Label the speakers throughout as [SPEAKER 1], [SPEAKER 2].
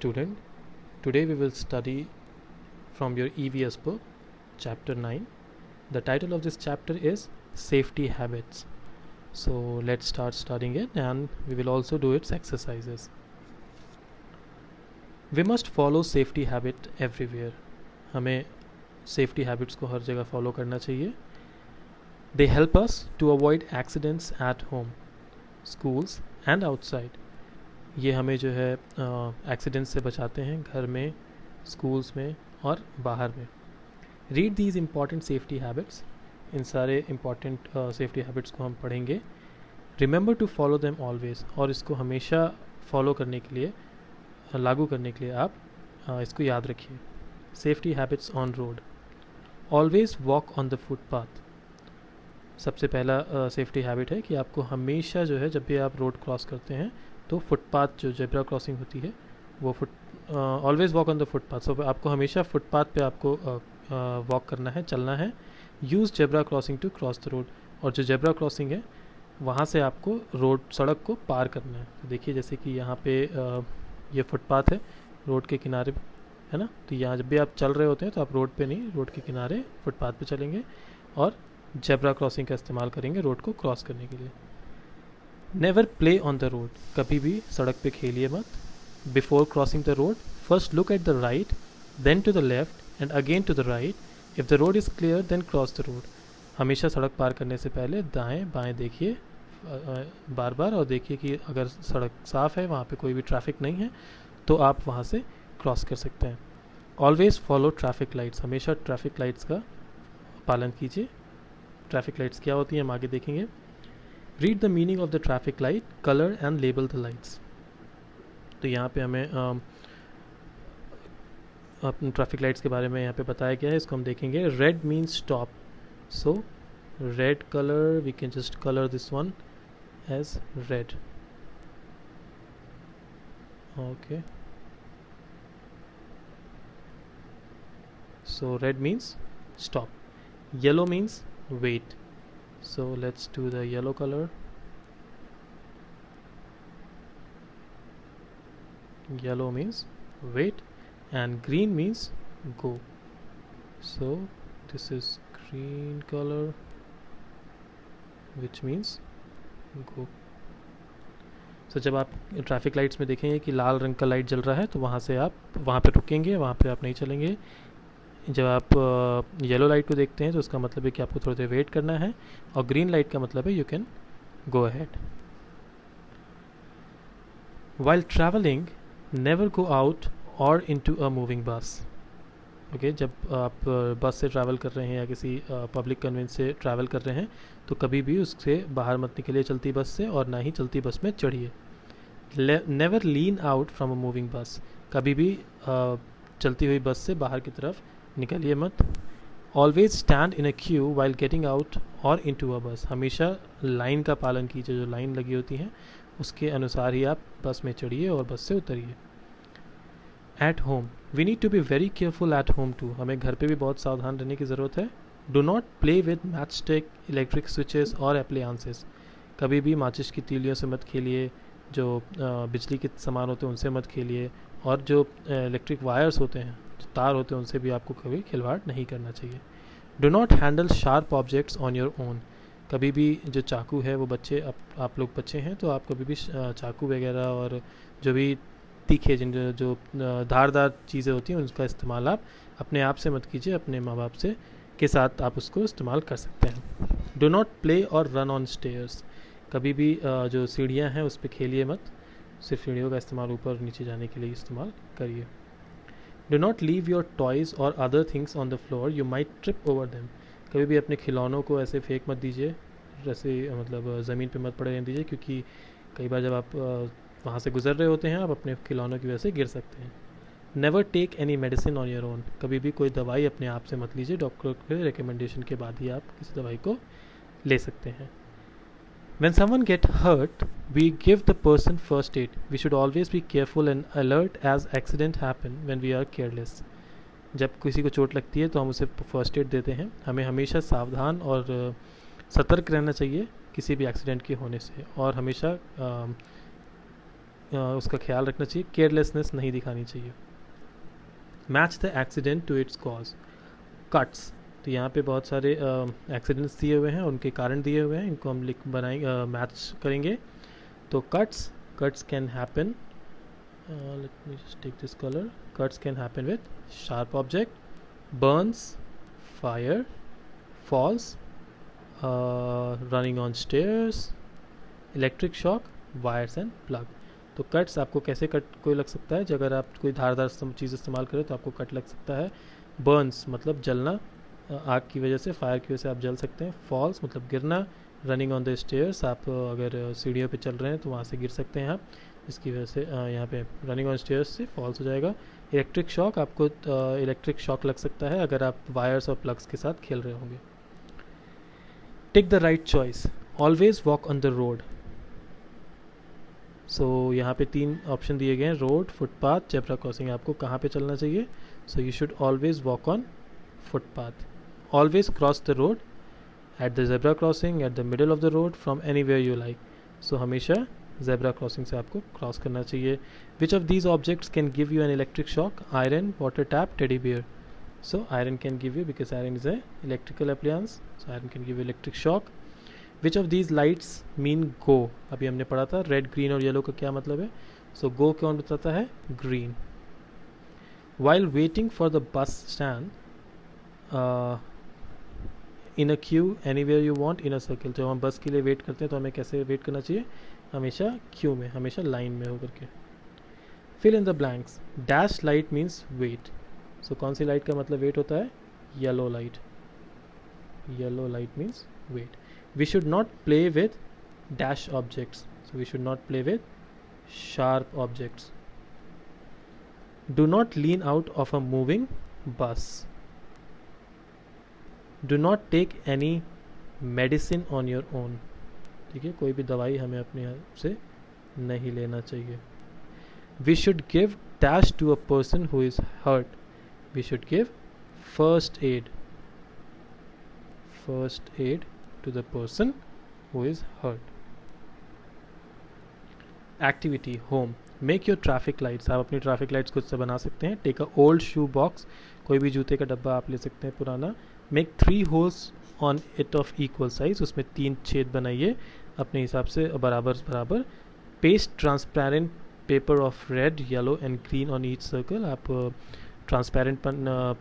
[SPEAKER 1] student. Today we will study from your EVS book, chapter 9. The title of this chapter is Safety Habits. So let's start studying it, and we will also do its exercises. We must follow safety habit everywhere. हमें safety habits को हर जगह follow करना चाहिए. They help us to avoid accidents at home, schools and outside. ये हमें जो है accident से बचाते हैं घर में, स्कूल्स में और बाहर में. Read these important safety habits. इन सारे इम्पॉर्टेंट सेफ्टी हैबिट्स को हम पढ़ेंगे. Remember to follow them always. और इसको हमेशा फॉलो करने के लिए, लागू करने के लिए आप इसको याद रखिए. Safety habits on road. Always walk on the footpath. सबसे पहला सेफ्टी हैबिट है कि आपको हमेशा जो है जब भी आप रोड क्रॉस करते हैं तो फुटपाथ, जो जेब्रा क्रॉसिंग होती है, वो always walk on the footpath. So आपको हमेशा फुटपाथ पे आपको वॉक करना है, चलना है. Use zebra crossing to cross the road. और जो जेब्रा क्रॉसिंग है वहाँ से आपको सड़क को पार करना है. तो देखिए जैसे कि यहाँ पे ये फुटपाथ है रोड के किनारे, है ना. तो यहाँ जब भी आप चल रहे होते हैं तो आप रोड पे नहीं, रोड के किनारे फुटपाथ पे चलेंगे और जेब्रा क्रॉसिंग का इस्तेमाल करेंगे रोड को क्रॉस करने के लिए. Never play on the road. कभी भी सड़क पे खेलिए मत. Before crossing the road first look at the right, then to the left and again to the right. If the road is clear then cross the road. हमेशा सड़क पार करने से पहले दाएं बाएं देखिए बार बार, और देखिए कि अगर सड़क साफ़ है, वहाँ पे कोई भी ट्रैफिक नहीं है, तो आप वहाँ से क्रॉस कर सकते हैं. Always follow traffic lights. हमेशा ट्रैफिक लाइट्स का पालन कीजिए. ट्रैफिक लाइट्स क्या होती हैं हम आगे देखेंगे. Read the meaning of the traffic light, colour and label the lights. तो यहाँ पे हमें ट्रैफिक लाइट्स के बारे में यहाँ पे बताया गया है, इसको हम देखेंगे. Red means stop. So red colour, we can just colour this one as red. Okay, so red means stop. Yellow means wait. So let's do the yellow color. Yellow means wait, and green means go. So this is green color, which means go. So जब आप traffic lights में देखेंगे कि लाल रंग का light जल रहा है तो वहाँ से आप वहाँ पे रुकेंगे, वहाँ पे आप नहीं चलेंगे. जब आप येलो लाइट को देखते हैं तो उसका मतलब है कि आपको थोड़ी देर वेट करना है, और ग्रीन लाइट का मतलब है you can go ahead. While travelling never go out or into a moving bus. Okay, जब आप बस से ट्रैवल कर रहे हैं या किसी पब्लिक कन्वेंस से ट्रैवल कर रहे हैं तो कभी भी उससे बाहर मत निकलिए चलती बस से, और ना ही चलती बस में चढ़िए. Never lean out from a moving bus. कभी भी चलती हुई बस से बाहर की तरफ निकलिए मत. Always stand in a Q while getting out और इन टू अ बस. हमेशा लाइन का पालन कीजिए. जो लाइन लगी होती है उसके अनुसार ही आप बस में चढ़िए और बस से उतरिए. At home, we need to be very careful at home too. हमें घर पे भी बहुत सावधान रहने की ज़रूरत है. Do not play with match stick, electric switches और एप्लायंसेस. कभी भी माचिस की तीलियों से मत खेलिए. जो बिजली के सामान होते हैं उनसे मत खेलिए, और जो इलेक्ट्रिक वायर्स होते हैं, जो तार होते हैं, उनसे भी आपको कभी खिलवाड़ नहीं करना चाहिए. Do not handle sharp objects on your own. कभी भी जो चाकू है वो बच्चे, आप लोग बच्चे हैं तो आप कभी भी चाकू वगैरह और जो भी तीखे जो धारदार चीज़ें होती हैं उनका इस्तेमाल आप अपने आप से मत कीजिए. अपने माँ बाप से के साथ आप उसको इस्तेमाल कर सकते हैं. डो नॉट प्ले और रन ऑन स्टेयर्स. कभी भी जो सीढ़ियाँ हैं उस पर खेलिए मत. सिर्फ सीढ़ियों का इस्तेमाल ऊपर नीचे जाने के लिए इस्तेमाल करिए. Do not leave your toys or other things on the floor, you might trip over them. कभी भी अपने खिलौनों को ऐसे फेंक मत दीजिए, जैसे मतलब ज़मीन पे मत पड़े रहने दीजिए, क्योंकि कई बार जब आप वहाँ से गुजर रहे होते हैं आप अपने खिलौनों की वजह से गिर सकते हैं. Never take any medicine on your own. कभी भी कोई दवाई अपने आप से मत लीजिए. डॉक्टर के रिकमेंडेशन के बाद ही आप किसी दवाई को ले सकते हैं. When someone gets hurt, we give the person first aid. We should always be careful and alert as accident happen when we are careless. जब किसी को चोट लगती है तो हम उसे फर्स्ट एड देते हैं. हमें हमेशा सावधान और सतर्क रहना चाहिए किसी भी एक्सीडेंट के होने से, और हमेशा उसका ख्याल रखना चाहिए, केयरलेसनेस नहीं दिखानी चाहिए। Match the accident to its cause. Cuts, तो यहाँ पे बहुत सारे एक्सीडेंट्स दिए हुए हैं, उनके कारण दिए हुए हैं, इनको हम बनाएंगे, मैच करेंगे। तो cuts can happen, let me just take this colour, cuts can happen with sharp object, burns, fire, falls, running on stairs, electric shock, wires and plug. तो कट्स आपको कैसे कट कोई लग सकता है, अगर आप कोई धारदार चीज़ इस्तेमाल करें तो आपको कट लग सकता है। बर्न्स मतलब जलना, आग की वजह से, फायर की वजह से आप जल सकते हैं। फॉल्स मतलब गिरना, रनिंग ऑन द स्टेयर्स, आप अगर सीढ़ियों पे चल रहे हैं तो वहाँ से गिर सकते हैं आप, जिसकी वजह से यहाँ पे रनिंग ऑन स्टेयर्स से फॉल्स हो जाएगा। इलेक्ट्रिक शॉक, आपको इलेक्ट्रिक शॉक लग सकता है अगर आप वायर्स और प्लग्स के साथ खेल रहे होंगे। Take the right choice, always walk on the road. So यहाँ पे 3 ऑप्शन दिए गए हैं, रोड, फुटपाथ, जेब्रा क्रॉसिंग। आपको कहाँ पे चलना चाहिए? So you should always walk on footpath. Always cross the road at the zebra crossing, at the middle of the road, from anywhere you like. So हमेशा zebra crossing से आपको cross करना चाहिए। Which of these objects can give you an electric shock? Iron, water tap, teddy bear. So iron can give you, because iron is a electrical appliance, so iron can give you electric shock. Which of these lights mean go? अभी हमने पढ़ा था red, green और yellow का क्या मतलब है। सो गो कौन बताता है? Green. While waiting for the bus stand, in a queue anywhere you want, in a circle। जब हम बस के लिए वेट करते हैं तो हमें कैसे वेट करना चाहिए? हमेशा क्यू में, हमेशा लाइन में होकर के। Fill in the blanks. Dash light means wait. सो कौन सी लाइट का मतलब वेट होता है? Yellow light. Yellow light means wait. We should not play with dash objects, so we should not play with sharp objects. Do not lean out of a moving bus. Do not take any medicine on your own. ठीक है, कोई भी दवाई हमें अपने हाथ से नहीं लेना चाहिए। We should give dash to a person who is hurt. We should give first aid to the person who is hurt. Activity home. Make your traffic lights. आप अपनी ट्रैफिक लाइट्स खुद से बना सकते हैं। Take a old shoe box. कोई भी जूते का डब्बा आप ले सकते हैं पुराना। Make 3 holes on it of equal size. उसमें 3 छेद बनाइए अपने हिसाब से बराबर। Paste transparent paper of red, yellow and green on each circle. आप ट्रांसपेरेंट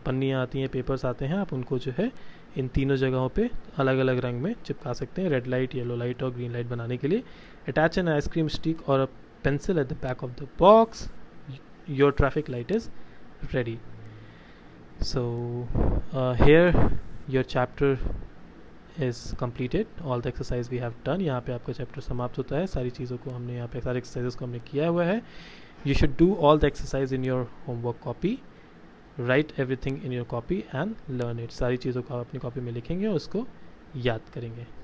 [SPEAKER 1] पन्नियाँ आती हैं, पेपर्स आते हैं, आप उनको जो है इन तीनों जगहों पे अलग अलग रंग में चिपका सकते हैं, रेड लाइट, येलो लाइट और ग्रीन लाइट बनाने के लिए। अटैच एन आइसक्रीम स्टिक और a pencil at the back of the box, your traffic light is ready. So here your chapter is completed, all the exercise we have done. यहाँ पे आपका chapter समाप्त होता है। सारी चीज़ों को हमने यहाँ पे, सारे एक्सरसाइजेस को हमने किया हुआ है। You should do all the exercise in your homework copy. Right everything in your copy and learn it. सारी चीज़ों को आप अपनी कॉपी में लिखेंगे और उसको याद करेंगे।